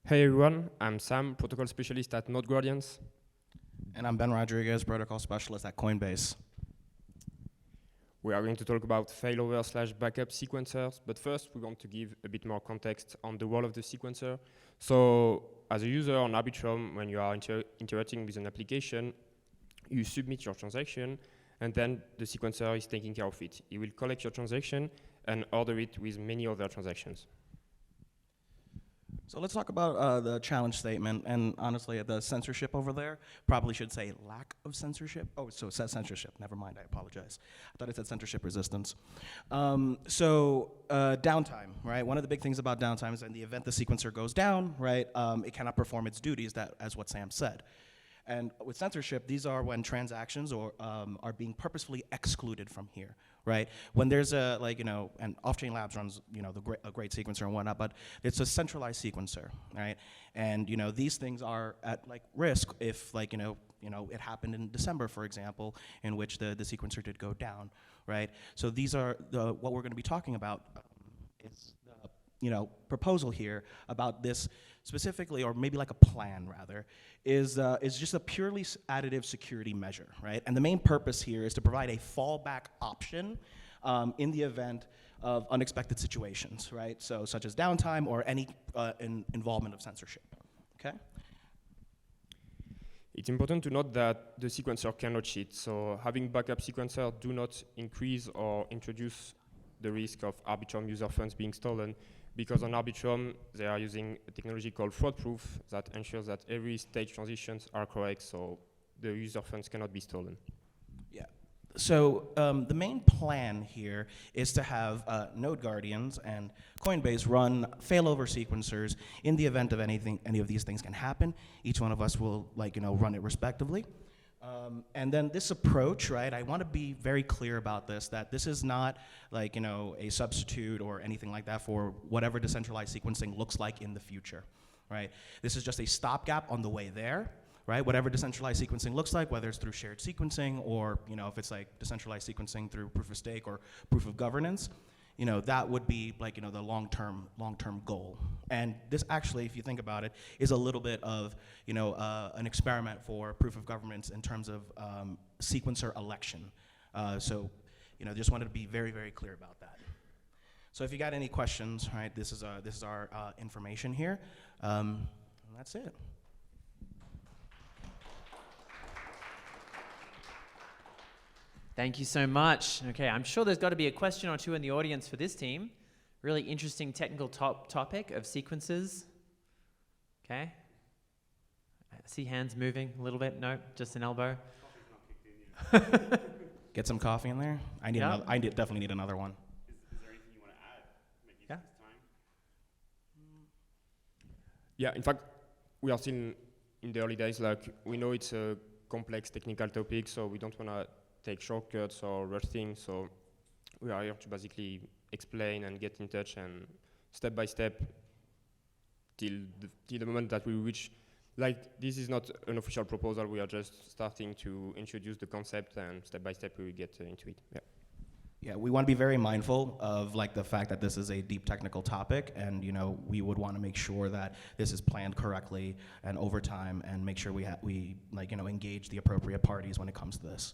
Hey everyone, I'm Sam, protocol specialist at Node Guardians. And I'm Ben Rodriguez, protocol specialist at Coinbase. We are going to talk about failover/backup sequencers, but first we want to give a bit more context on the role of the sequencer. So as a user on Arbitrum, when you are interacting with an application, you submit your transaction, and then the sequencer is taking care of it. It will collect your transaction and order it with many other transactions. So let's talk about the challenge statement, and honestly, the censorship over there probably should say lack of censorship. Oh, so it says censorship. Never mind, I apologize. I thought it said censorship resistance. Downtime, right? One of the big things about downtime is in the event the sequencer goes down, right, it cannot perform its duties, as what Sam said. And with censorship, these are when transactions are being purposefully excluded from here, right? When there's and Off-Chain Labs runs, a great sequencer and whatnot, but it's a centralized sequencer, right? And, these things are at risk if it happened in December, for example, in which the sequencer did go down, right? So these are what we're gonna be talking about is the, proposal here about this specifically, or maybe like a plan rather, is just a purely additive security measure, right? And the main purpose here is to provide a fallback option in the event of unexpected situations, right? So such as downtime or any involvement of censorship, okay? It's important to note that the sequencer cannot cheat, so having backup sequencer do not increase or introduce the risk of Arbitrum user funds being stolen, because on Arbitrum, they are using a technology called fraud-proof that ensures that every stage transitions are correct, so the user funds cannot be stolen. Yeah. So the main plan here is to have Node Guardians and Coinbase run failover sequencers in the event of any of these things can happen. Each one of us will run it respectively. And then this approach, right, I want to be very clear about this, that this is not a substitute or anything like that for whatever decentralized sequencing looks like in the future, right? This is just a stopgap on the way there, right? Whatever decentralized sequencing looks like, whether it's through shared sequencing or, if it's decentralized sequencing through proof of stake or proof of governance, that would be the long-term goal. And this actually, if you think about it, is a little bit of an experiment for proof of governance in terms of sequencer election. Just wanted to be very, very clear about that. So if you got any questions, right, this is our information here, and that's it. Thank you so much. Okay, I'm sure there's got to be a question or two in the audience for this team. Really interesting technical topic of sequences. Okay. I see hands moving a little bit. No, just an elbow. Get some coffee in there. I definitely need another one. Is there anything you want to add? Make use of this time? Yeah, in fact, we are still in the early days. We know it's a complex technical topic, so we don't want to take shortcuts or rush things, so we are here to basically explain and get in touch and step by step till the moment that we reach. This is not an official proposal, we are just starting to introduce the concept, and step by step we will get into it. Yeah. Yeah, we want to be very mindful of the fact that this is a deep technical topic, and we would want to make sure that this is planned correctly and over time, and make sure we engage the appropriate parties when it comes to this.